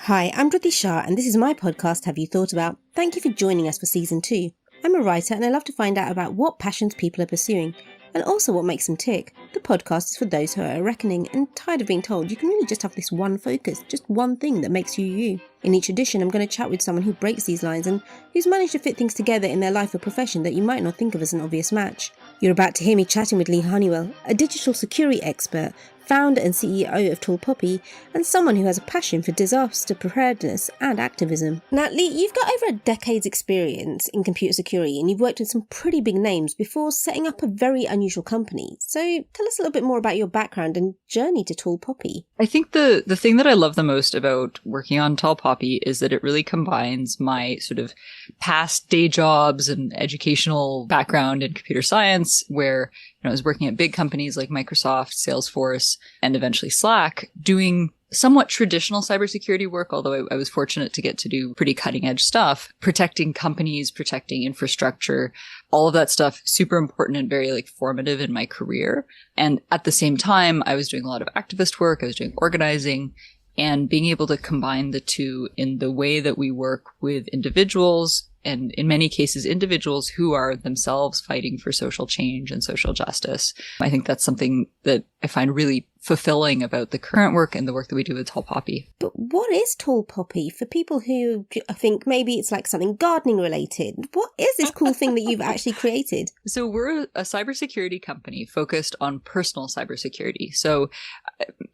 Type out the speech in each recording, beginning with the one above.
Hi, I'm Dhruti Shah, and this is my podcast, Have You Thought About? Thank you for joining us for Season 2. I'm a writer and I love to find out about what passions people are pursuing, and also what makes them tick. The podcast is for those who are reckoning and tired of being told you can really just have this one focus, just one thing that makes you you. In each edition, I'm going to chat with someone who breaks these lines and who's managed to fit things together in their life or profession that you might not think of as an obvious match. You're about to hear me chatting with Leigh Honeywell, a digital security expert, founder and CEO of Tall Poppy, and someone who has a passion for disaster preparedness and activism. Now, Leigh, you've got over a decade's experience in computer security and you've worked with some pretty big names before setting up a very unusual company. So tell us a little bit more about your background and journey to Tall Poppy. I think the thing that I love the most about working on Tall Poppy is that it really combines my sort of past day jobs and educational background in computer science, where I was working at big companies like Microsoft, Salesforce, and eventually Slack, doing somewhat traditional cybersecurity work, although I was fortunate to get to do pretty cutting edge stuff, protecting companies, protecting infrastructure, all of that stuff, super important and very formative in my career. And at the same time, I was doing a lot of activist work, I was doing organizing, and being able to combine the two in the way that we work with individuals, and in many cases, individuals who are themselves fighting for social change and social justice. I think that's something that I find really fulfilling about the current work and the work that we do with Tall Poppy. But what is Tall Poppy? For people who think maybe it's like something gardening related, what is this cool thing that you've actually created? So we're a cybersecurity company focused on personal cybersecurity. So,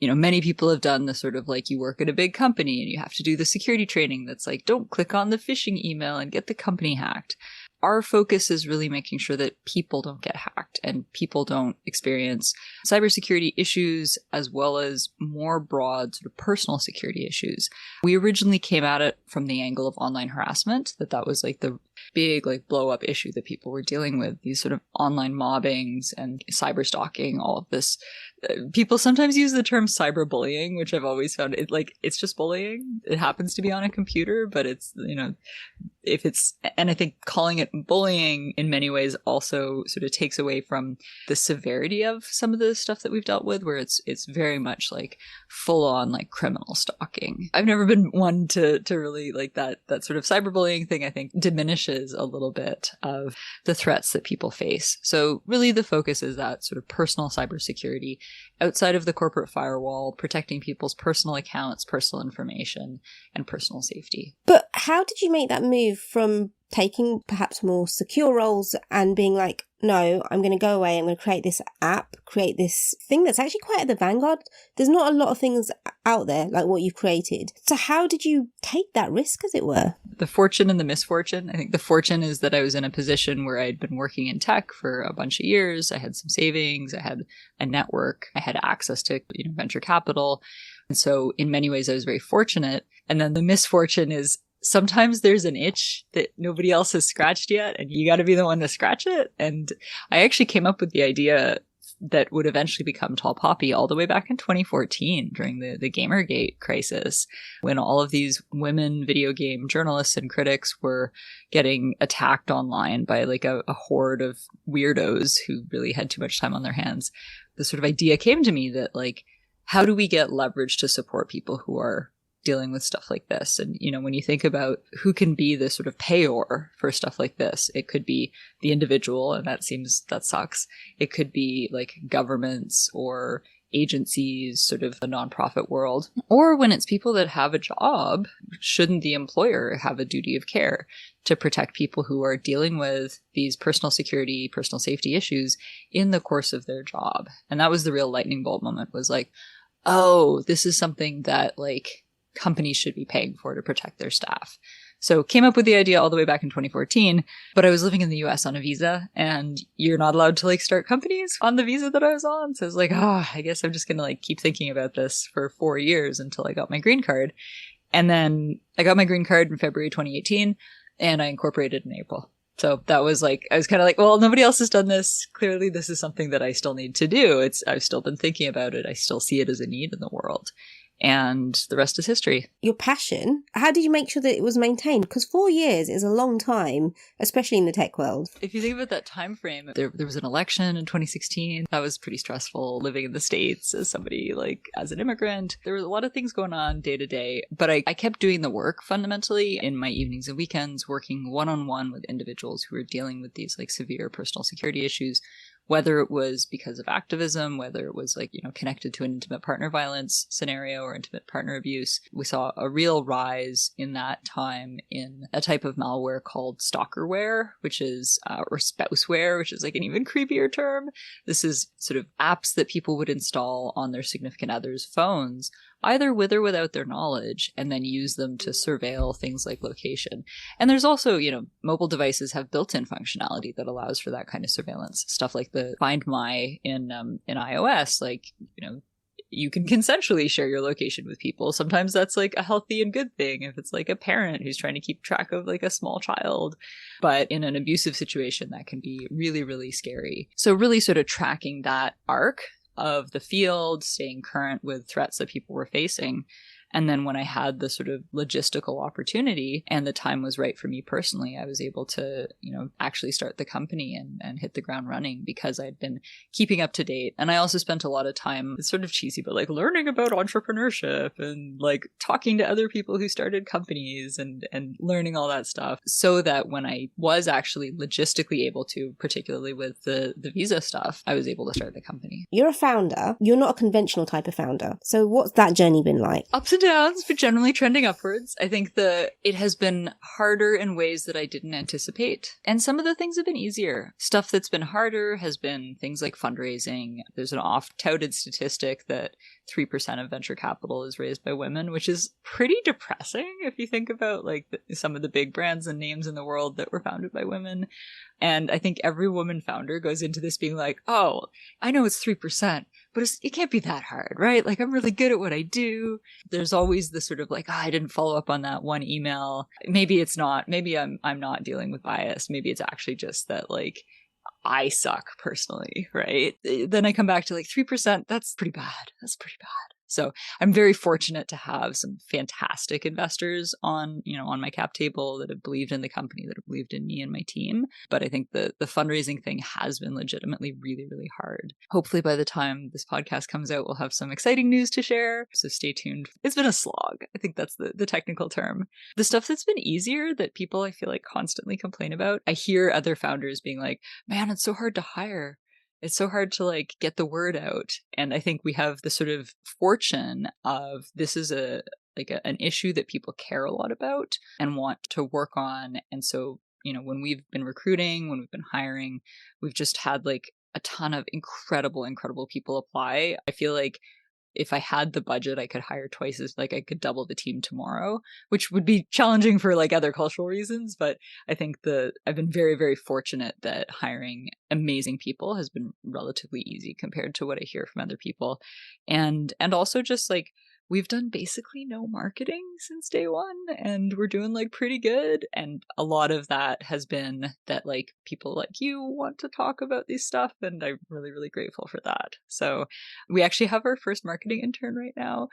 many people have done the sort of you work at a big company and you have to do the security training that's don't click on the phishing email and get the company hacked. Our focus is really making sure that people don't get hacked and people don't experience cybersecurity issues as well as more broad sort of personal security issues. We originally came at it from the angle of online harassment, that was the big blow up issue that people were dealing with, these sort of online mobbings and cyber stalking, all of this. People sometimes use the term cyberbullying, which I've always found it's just bullying. It happens to be on a computer, but it's, and I think calling it bullying in many ways also sort of takes away from the severity of some of the stuff that we've dealt with, where it's very much full on criminal stalking. I've never been one to really that sort of cyberbullying thing. I think diminishes a little bit of the threats that people face. So really the focus is that sort of personal cybersecurity outside of the corporate firewall, protecting people's personal accounts, personal information, and personal safety. But how did you make that move from taking perhaps more secure roles and being no, I'm going to go away, I'm going to create this app, create this thing that's actually quite at the vanguard? There's not a lot of things out there like what you've created. So how did you take that risk, as it were? The fortune and the misfortune. I think the fortune is that I was in a position where I'd been working in tech for a bunch of years. I had some savings, I had a network, I had access to venture capital. And so in many ways, I was very fortunate. And then the misfortune is sometimes there's an itch that nobody else has scratched yet, and you got to be the one to scratch it. And I actually came up with the idea that would eventually become Tall Poppy all the way back in 2014 during the Gamergate crisis, when all of these women video game journalists and critics were getting attacked online by a horde of weirdos who really had too much time on their hands. The sort of idea came to me that how do we get leverage to support people who are dealing with stuff like this? And, when you think about who can be the sort of payor for stuff like this, it could be the individual, and that sucks. It could be governments or agencies, sort of the nonprofit world. Or when it's people that have a job, shouldn't the employer have a duty of care to protect people who are dealing with these personal security, personal safety issues in the course of their job? And that was the real lightning bolt moment, was oh, this is something that companies should be paying for to protect their staff. So came up with the idea all the way back in 2014, but I was living in the US on a visa, and you're not allowed to start companies on the visa that I was on. So I was I guess I'm just going to keep thinking about this for 4 years until I got my green card. And then I got my green card in February 2018, and I incorporated in April. So that was I was kind of well, nobody else has done this. Clearly, this is something that I still need to do. I've still been thinking about it. I still see it as a need in the world. And the rest is history. Your passion, how did you make sure that it was maintained? Because 4 years is a long time, especially in the tech world. If you think about that time frame, there was an election in 2016. That was pretty stressful living in the States as somebody as an immigrant. There were a lot of things going on day to day, but I kept doing the work fundamentally in my evenings and weekends, working one-on-one with individuals who were dealing with these severe personal security issues. Whether it was because of activism, whether it was connected to an intimate partner violence scenario or intimate partner abuse, we saw a real rise in that time in a type of malware called stalkerware, which is, or spouseware, which is an even creepier term. This is sort of apps that people would install on their significant other's phones, either with or without their knowledge, and then use them to surveil things like location. And there's also, mobile devices have built-in functionality that allows for that kind of surveillance. Stuff like the Find My in iOS, you can consensually share your location with people. Sometimes that's a healthy and good thing if it's a parent who's trying to keep track of a small child. But in an abusive situation, that can be really, really scary. So really sort of tracking that arc of the field, staying current with threats that people were facing. And then when I had the sort of logistical opportunity and the time was right for me personally, I was able to, actually start the company and hit the ground running because I'd been keeping up to date. And I also spent a lot of time, it's sort of cheesy, but learning about entrepreneurship and talking to other people who started companies and learning all that stuff so that when I was actually logistically able to, particularly with the visa stuff, I was able to start the company. You're a founder. You're not a conventional type of founder. So what's that journey been like? Ups and downs, but generally trending upwards. I think it has been harder in ways that I didn't anticipate. And some of the things have been easier. Stuff that's been harder has been things like fundraising. There's an oft-touted statistic that 3% of venture capital is raised by women, which is pretty depressing if you think about some of the big brands and names in the world that were founded by women. And I think every woman founder goes into this being oh, I know it's 3%, but it can't be that hard, right? I'm really good at what I do. There's always the sort of I didn't follow up on that one email. Maybe it's not. Maybe I'm not dealing with bias. Maybe it's actually just that I suck personally, right? Then I come back to 3%. That's pretty bad. That's pretty bad. So I'm very fortunate to have some fantastic investors on my cap table that have believed in the company, that have believed in me and my team. But I think the fundraising thing has been legitimately really, really hard. Hopefully by the time this podcast comes out, we'll have some exciting news to share. So stay tuned. It's been a slog. I think that's the technical term. The stuff that's been easier that people I feel constantly complain about, I hear other founders being man, it's so hard to hire. It's so hard to get the word out. And I think we have the sort of fortune of this is an issue that people care a lot about and want to work on. And so, when we've been recruiting, when we've been hiring, we've just had a ton of incredible people apply. I feel if I had the budget, I could hire twice as, I could double the team tomorrow, which would be challenging for other cultural reasons. But I think I've been very, very fortunate that hiring amazing people has been relatively easy compared to what I hear from other people. And also just we've done basically no marketing since day one, and we're doing pretty good. And a lot of that has been that people like you want to talk about these stuff, and I'm really, really grateful for that. So we actually have our first marketing intern right now.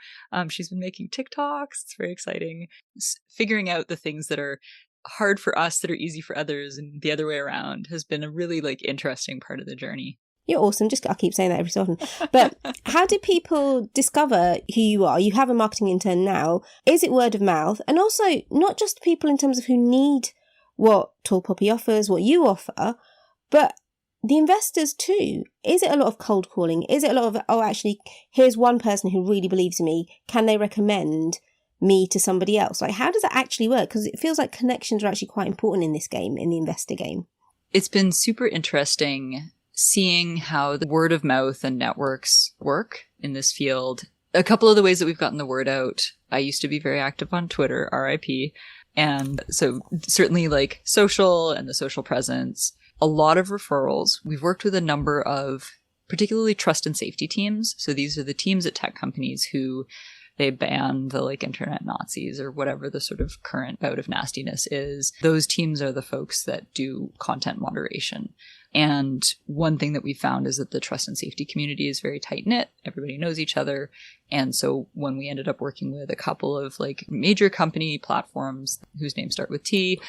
She's been making TikToks. It's very exciting. Figuring out the things that are hard for us that are easy for others and the other way around has been a really interesting part of the journey. You're awesome. I'll keep saying that every so often. But how do people discover who you are? You have a marketing intern now. Is it word of mouth? And also, not just people in terms of who need what Tall Poppy offers, what you offer, but the investors too. Is it a lot of cold calling? Is it a lot of, actually, here's one person who really believes in me. Can they recommend me to somebody else? How does that actually work? Because it feels like connections are actually quite important in this game, in the investor game. It's been super interesting seeing how the word of mouth and networks work in this field. A couple of the ways that we've gotten the word out. I used to be very active on Twitter, RIP. And so certainly social and the social presence, a lot of referrals. We've worked with a number of particularly trust and safety teams. So these are the teams at tech companies who they ban the like internet Nazis or whatever the sort of current bout of nastiness is. Those teams are the folks that do content moderation. And one thing that we found is that the trust and safety community is very tight knit. Everybody knows each other. And so when we ended up working with a couple of like major company platforms whose names start with T,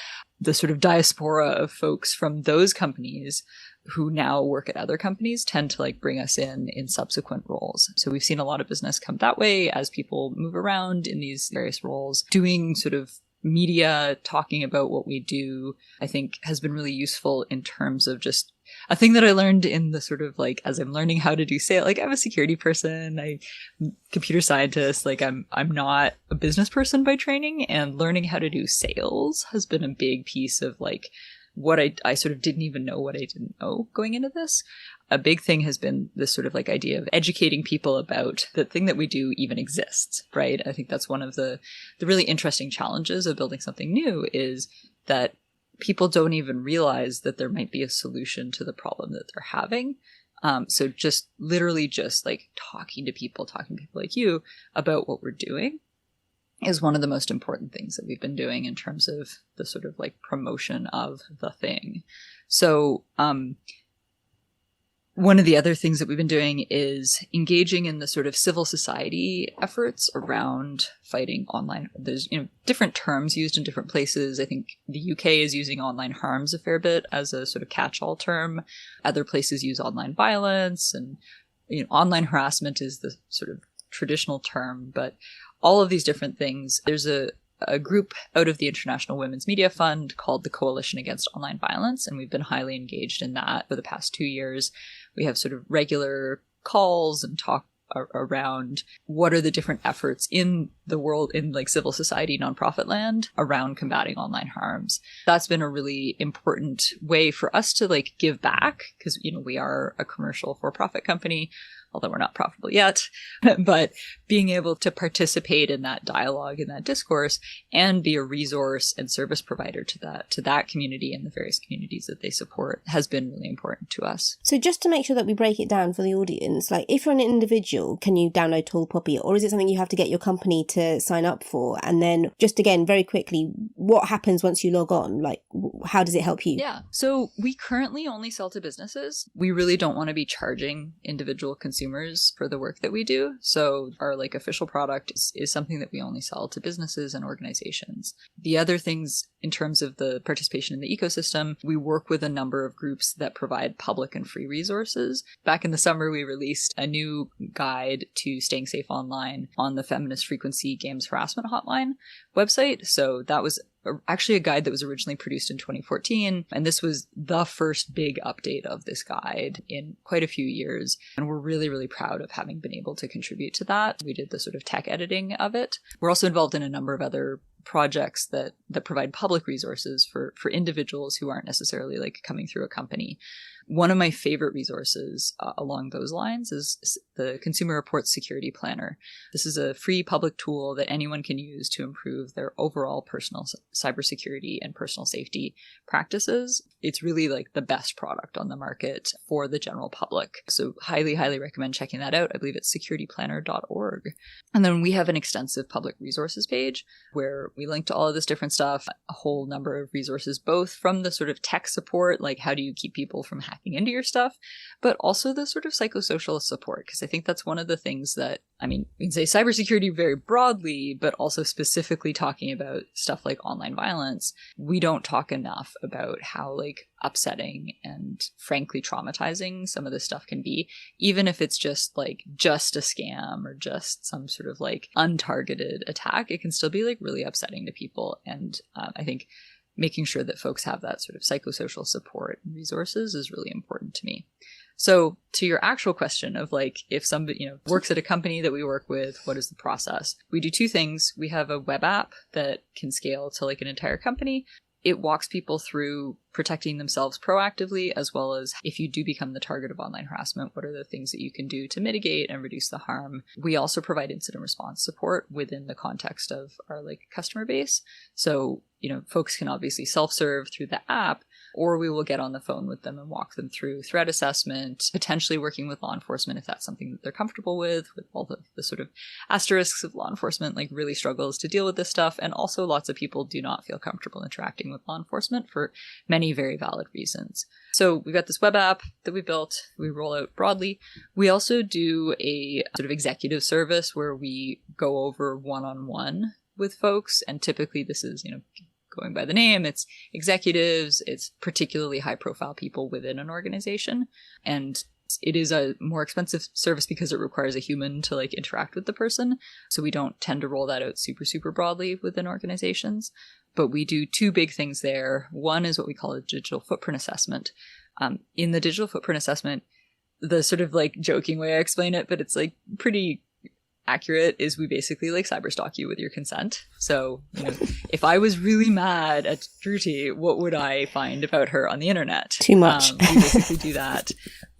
the sort of diaspora of folks from those companies who now work at other companies tend to like bring us in subsequent roles. So we've seen a lot of business come that way as people move around in these various roles. Doing sort of media, talking about what we do, I think has been really useful in terms of just a thing that I learned in the sort of like, as I'm learning how to do sales, like I'm a security person, I'm computer scientist, like I'm not a business person by training, and learning how to do sales has been a big piece of like what I sort of didn't even know what I didn't know going into this. A big thing has been this sort of like idea of educating people about the thing that we do even exists, right? I think that's one of the really interesting challenges of building something new is that people don't even realize that there might be a solution to the problem that they're having. So just literally just like talking to people like you about what we're doing is one of the most important things that we've been doing in terms of the sort of like promotion of the thing. So, one of the other things that we've been doing is engaging in the sort of civil society efforts around fighting online. There's, different terms used in different places. I think the UK is using online harms a fair bit as a sort of catch-all term. Other places use online violence, and, online harassment is the sort of traditional term, but all of these different things. There's a group out of the International Women's Media Fund called the Coalition Against Online Violence, and we've been highly engaged in that for the past 2 years. We have sort of regular calls and talk around what are the different efforts in the world, in like civil society, nonprofit land, around combating online harms. That's been a really important way for us to like give back, because, we are a commercial for-profit company, although we're not profitable yet, but being able to participate in that dialogue, in that discourse, and be a resource and service provider to that community and the various communities that they support has been really important to us. So just to make sure that we break it down for the audience, like if you're an individual, can you download Tall Poppy, or is it something you have to get your company to sign up for? And then just again, very quickly, what happens once you log on? Like, how does it help you? Yeah. So we currently only sell to businesses. We really don't want to be charging individual consumers for the work that we do. So our like official product is something that we only sell to businesses and organizations. The other things in terms of the participation in the ecosystem, we work with a number of groups that provide public and free resources. Back in the summer, we released a new guide to staying safe online on the Feminist Frequency Games Harassment Hotline website. So that was actually a guide that was originally produced in 2014. And this was the first big update of this guide in quite a few years. And we're really, really proud of having been able to contribute to that. We did the sort of tech editing of it. We're also involved in a number of other projects that provide public resources for individuals who aren't necessarily like coming through a company. One of my favorite resources along those lines is the Consumer Reports Security Planner. This is a free public tool that anyone can use to improve their overall personal cybersecurity and personal safety practices. It's really like the best product on the market for the general public. So highly, highly recommend checking that out. I believe it's securityplanner.org. And then we have an extensive public resources page where we link to all of this different stuff, a whole number of resources, both from the sort of tech support, like how do you keep people from hacking into your stuff, but also the sort of psychosocial support, because I think that's one of the things that, we can say cybersecurity very broadly, but also specifically talking about stuff like online violence. We don't talk enough about how like upsetting and frankly traumatizing some of this stuff can be, even if it's just a scam or just some sort of like untargeted attack. It can still be like really upsetting to people. And I think making sure that folks have that sort of psychosocial support and resources is really important to me. So to your actual question of like, if somebody, works at a company that we work with, what is the process? We do two things. We have a web app that can scale to like an entire company. It walks people through protecting themselves proactively, as well as if you do become the target of online harassment, what are the things that you can do to mitigate and reduce the harm? We also provide incident response support within the context of our like customer base. So, folks can obviously self-serve through the app, or we will get on the phone with them and walk them through threat assessment, potentially working with law enforcement if that's something that they're comfortable with all the sort of asterisks of law enforcement, like really struggles to deal with this stuff. And also lots of people do not feel comfortable interacting with law enforcement for many very valid reasons. So we've got this web app that we built, we roll out broadly. We also do a sort of executive service where we go over one-on-one with folks. And typically this is, going by the name, it's executives, it's particularly high profile people within an organization. And it is a more expensive service because it requires a human to like interact with the person. So we don't tend to roll that out super, super broadly within organizations. But we do two big things there. One is what we call a digital footprint assessment. In the digital footprint assessment, the sort of like joking way I explain it, but it's like pretty accurate, is we basically like cyberstalk you with your consent. So, if I was really mad at Druti, what would I find about her on the internet? Too much. We basically do that.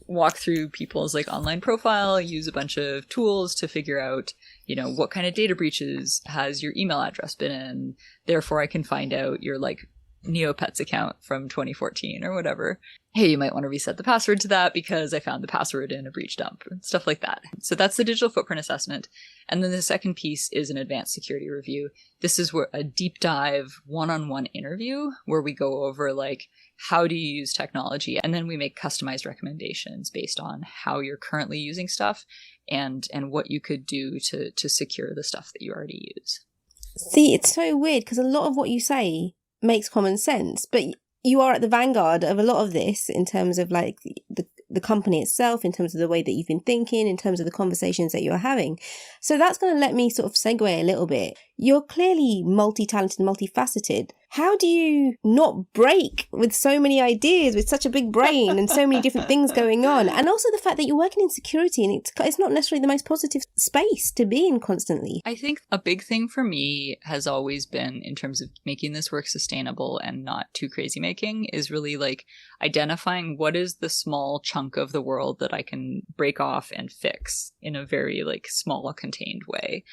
Walk through people's like online profile, use a bunch of tools to figure out, what kind of data breaches has your email address been in. Therefore, I can find out your like Neopets account from 2014 or whatever. Hey, you might want to reset the password to that because I found the password in a breach dump and stuff like that. So that's the digital footprint assessment. And then the second piece is an advanced security review. This is where a deep dive one-on-one interview where we go over like, how do you use technology? And then we make customized recommendations based on how you're currently using stuff and what you could do to secure the stuff that you already use. See, it's so weird because a lot of what you say makes common sense, but you are at the vanguard of a lot of this in terms of like the company itself, in terms of the way that you've been thinking, in terms of the conversations that you're having. So that's going to let me sort of segue a little bit. You're clearly multi-talented, multifaceted. How do you not break with so many ideas, with such a big brain and so many different things going on? And also the fact that you're working in security and it's not necessarily the most positive space to be in constantly. I think a big thing for me has always been, in terms of making this work sustainable and not too crazy making, is really like identifying what is the small chunk of the world that I can break off and fix in a very like small contained way.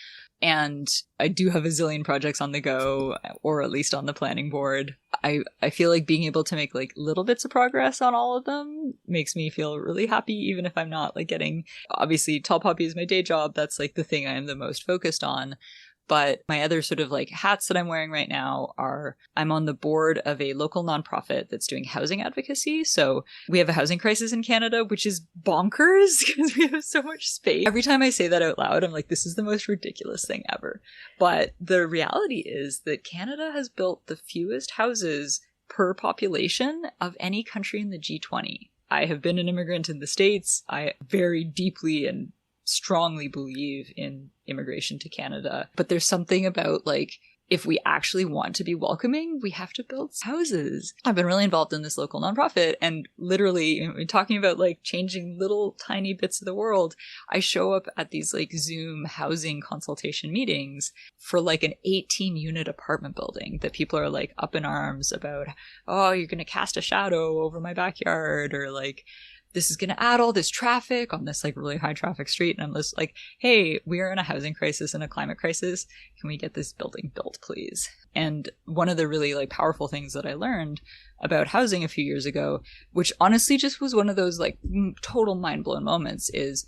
And I do have a zillion projects on the go, or at least on the planning board. I feel like being able to make like little bits of progress on all of them makes me feel really happy, even if I'm not like getting, obviously Tall Poppy is my day job. That's like the thing I am the most focused on. But my other sort of like hats that I'm wearing right now are, I'm on the board of a local nonprofit that's doing housing advocacy. So we have a housing crisis in Canada, which is bonkers because we have so much space. Every time I say that out loud, I'm like, this is the most ridiculous thing ever. But the reality is that Canada has built the fewest houses per population of any country in the G20. I have been an immigrant in the States. I very deeply and strongly believe in immigration to Canada. But there's something about like, if we actually want to be welcoming, we have to build houses. I've been really involved in this local nonprofit, and literally talking about like changing little tiny bits of the world. I show up at these like Zoom housing consultation meetings for like an 18-unit apartment building that people are like up in arms about, oh, you're going to cast a shadow over my backyard, or like, this is going to add all this traffic on this like really high traffic street. And I'm just like, hey, we are in a housing crisis and a climate crisis. Can we get this building built, please? And one of the really like powerful things that I learned about housing a few years ago, which honestly just was one of those like total mind blown moments, is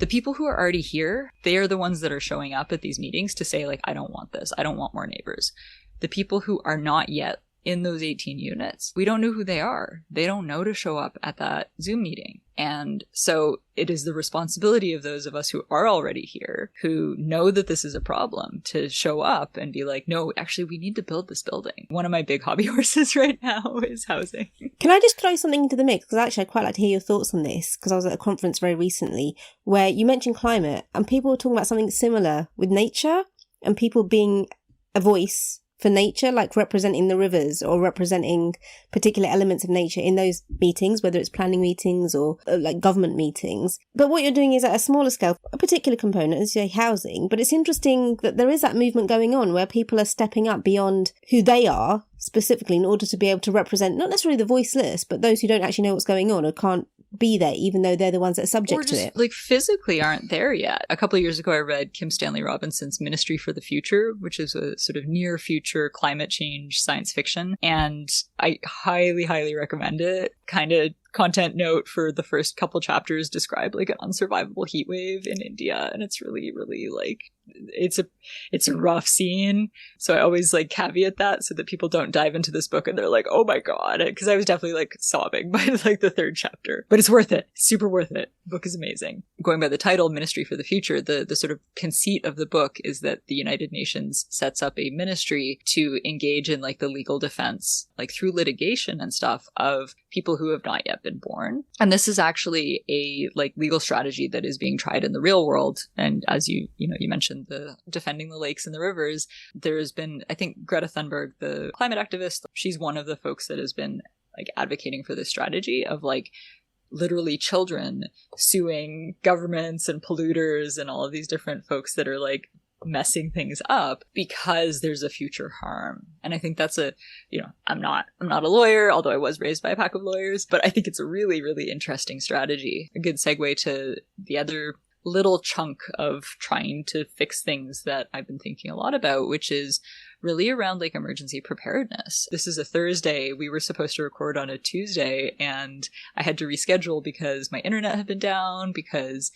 the people who are already here, they are the ones that are showing up at these meetings to say like, I don't want this. I don't want more neighbors. The people who are not yet in those 18 units, we don't know who they are. They don't know to show up at that Zoom meeting. And so it is the responsibility of those of us who are already here, who know that this is a problem, to show up and be like, no, actually, we need to build this building. One of my big hobby horses right now is housing. Can I just throw something into the mix? Because actually, I'd quite like to hear your thoughts on this, because I was at a conference very recently where you mentioned climate and people were talking about something similar with nature and people being a voice for nature, like representing the rivers or representing particular elements of nature in those meetings, whether it's planning meetings or like government meetings. But what you're doing is at a smaller scale, a particular component, as you say, housing. But it's interesting that there is that movement going on where people are stepping up beyond who they are specifically in order to be able to represent not necessarily the voiceless, but those who don't actually know what's going on or can't be there, even though they're the ones that are subject or to just it. like physically aren't there yet. A couple of years ago, I read Kim Stanley Robinson's Ministry for the Future, which is a sort of near future climate change science fiction. And I highly, highly recommend it. Kind of content note for the first couple chapters describe like an unsurvivable heat wave in India. And it's really, really like, it's a rough scene. So I always like caveat that so that people don't dive into this book and they're like, oh my God. Because I was definitely like sobbing by like the third chapter, but it's worth it. Super worth it. The book is amazing. Going by the title, Ministry for the Future, the sort of conceit of the book is that the United Nations sets up a ministry to engage in like the legal defense, like through litigation and stuff, of people who have not yet been born. And this is actually a like legal strategy that is being tried in the real world. And as you mentioned, the defending the lakes and the rivers, there has been, I think Greta Thunberg, the climate activist, she's one of the folks that has been like advocating for this strategy of like literally children suing governments and polluters and all of these different folks that are like messing things up because there's a future harm. And I think that's I'm not a lawyer, although I was raised by a pack of lawyers, but I think it's a really, really interesting strategy. A good segue to the other little chunk of trying to fix things that I've been thinking a lot about, which is really around like emergency preparedness. This is a Thursday. We were supposed to record on a Tuesday, and I had to reschedule because my internet had been down, because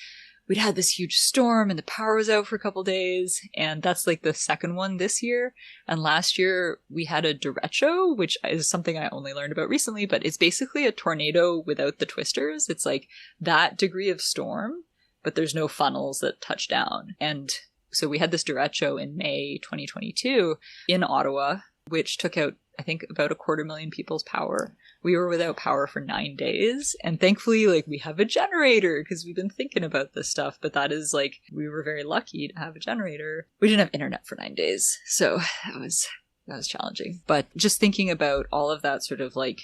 we'd had this huge storm and the power was out for a couple days. And that's like the second one this year. And last year we had a derecho, which is something I only learned about recently, but it's basically a tornado without the twisters. It's like that degree of storm, but there's no funnels that touch down. And so we had this derecho in May 2022 in Ottawa, which took out, I think, about 250,000 people's power. We were without power for 9 days. And thankfully, like, we have a generator because we've been thinking about this stuff. But that is like, we were very lucky to have a generator. We didn't have internet for 9 days. So that was challenging. But just thinking about all of that sort of like,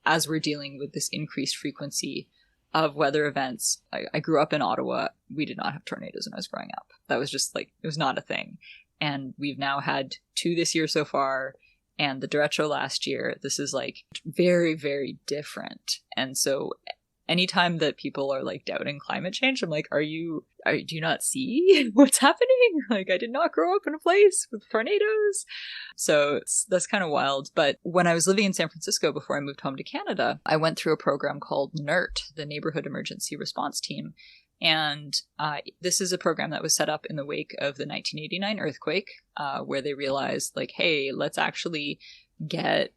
as we're dealing with this increased frequency of weather events. I grew up in Ottawa. We did not have tornadoes when I was growing up. That was just like, it was not a thing. And we've now had 2 this year so far, and the derecho last year. This is like very, very different. And so anytime that people are like doubting climate change, I'm like, do you not see what's happening? Like, I did not grow up in a place with tornadoes. So that's kind of wild. But when I was living in San Francisco before I moved home to Canada, I went through a program called NERT, the Neighborhood Emergency Response Team. And this is a program that was set up in the wake of the 1989 earthquake, where they realized like, hey, let's actually get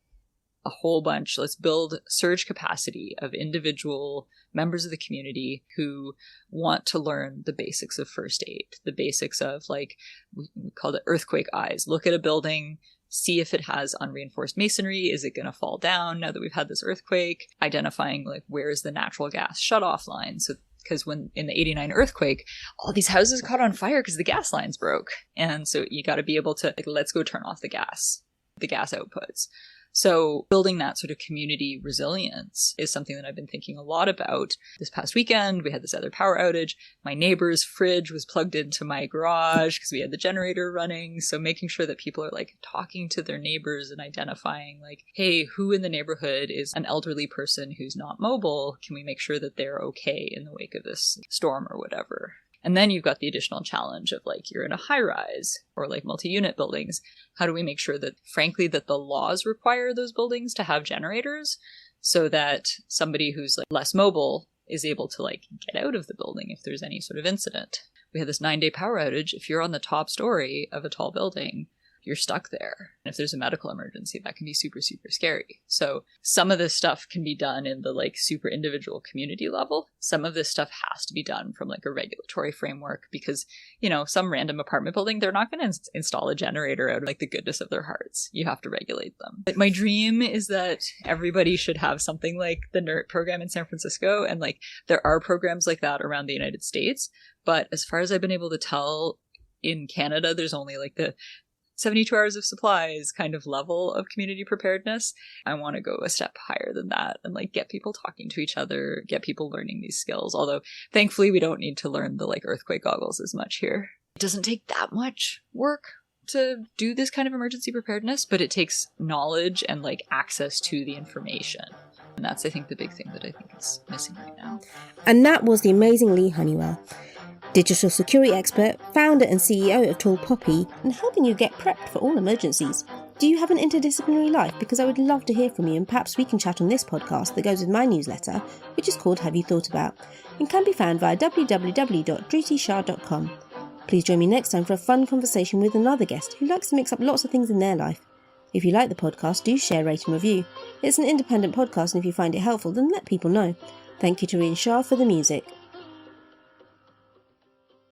a whole bunch. Let's build surge capacity of individual members of the community who want to learn the basics of first aid, the basics of like, we call it earthquake eyes. Look at a building, see if it has unreinforced masonry. Is it going to fall down now that we've had this earthquake? Identifying like, where's the natural gas shutoff line? So because when in the 89 earthquake, all these houses caught on fire because the gas lines broke. And so you got to be able to like, let's go turn off the gas outputs. So building that sort of community resilience is something that I've been thinking a lot about. This past weekend, we had this other power outage. My neighbor's fridge was plugged into my garage because we had the generator running. So making sure that people are like talking to their neighbors and identifying like, hey, who in the neighborhood is an elderly person who's not mobile? Can we make sure that they're okay in the wake of this storm or whatever? And then you've got the additional challenge of like, you're in a high rise or like multi-unit buildings. How do we make sure that, frankly, that the laws require those buildings to have generators so that somebody who's like less mobile is able to like get out of the building if there's any sort of incident? We had this 9-day power outage. If you're on the top story of a tall building, you're stuck there. And if there's a medical emergency, that can be super, super scary. So some of this stuff can be done in the like super individual community level. Some of this stuff has to be done from like a regulatory framework because, some random apartment building, they're not going to install a generator out of like the goodness of their hearts. You have to regulate them. But my dream is that everybody should have something like the NERT program in San Francisco. And like there are programs like that around the United States. But as far as I've been able to tell, in Canada, there's only like the 72 hours of supplies kind of level of community preparedness. I want to go a step higher than that and like get people talking to each other, get people learning these skills. Although thankfully we don't need to learn the like earthquake goggles as much here. It doesn't take that much work to do this kind of emergency preparedness, but it takes knowledge and like access to the information. And that's, I think, the big thing that I think is missing right now. And that was the amazing Leigh Honeywell, digital security expert, founder and CEO of Tall Poppy, and helping you get prepped for all emergencies. Do you have an interdisciplinary life? Because I would love to hear from you, and perhaps we can chat on this podcast that goes with my newsletter, which is called Have You Thought About, and can be found via www.dritishah.com. Please join me next time for a fun conversation with another guest who likes to mix up lots of things in their life. If you like the podcast, do share, rate and review. It's an independent podcast, and if you find it helpful, then let people know. Thank you to Rian Shah for the music.